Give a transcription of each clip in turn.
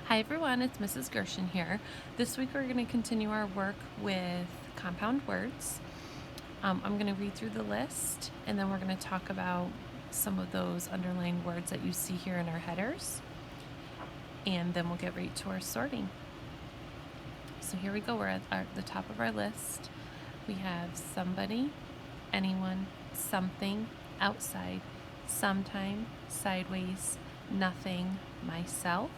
Hi everyone, it's Mrs. Gershon here. This week we're going to continue our work with compound words. I'm going to read through the list and then we're going to talk about some of those underlined words that you see here in our headers. And then we'll get right to our sorting. So here we go, we're at the top of our list. We have somebody, anyone, something, outside, sometime, sideways, nothing, myself.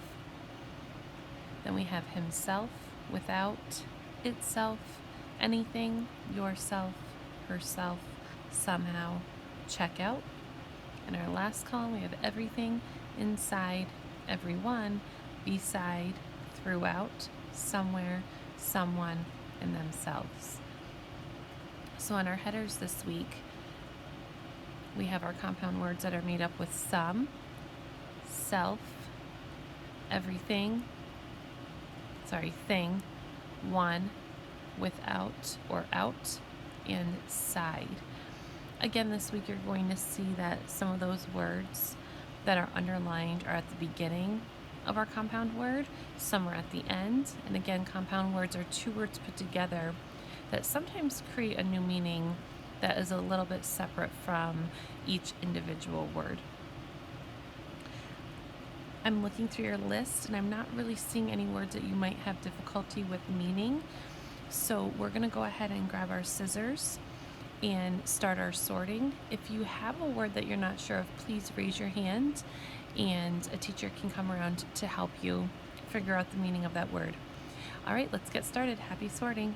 Then we have himself, without, itself, anything, yourself, herself, somehow, check out. In our last column, we have everything, inside, everyone, beside, throughout, somewhere, someone, and themselves. So in our headers this week, we have our compound words that are made up with some, self, everything, thing, one, without or out, and side. Again, this week you're going to see that some of those words that are underlined are at the beginning of our compound word, some are at the end, and again, compound words are two words put together that sometimes create a new meaning that is a little bit separate from each individual word. I'm looking through your list and I'm not really seeing any words that you might have difficulty with meaning. So we're going to go ahead and grab our scissors and start our sorting. If you have a word that you're not sure of, please raise your hand and a teacher can come around to help you figure out the meaning of that word. All right, let's get started. Happy sorting.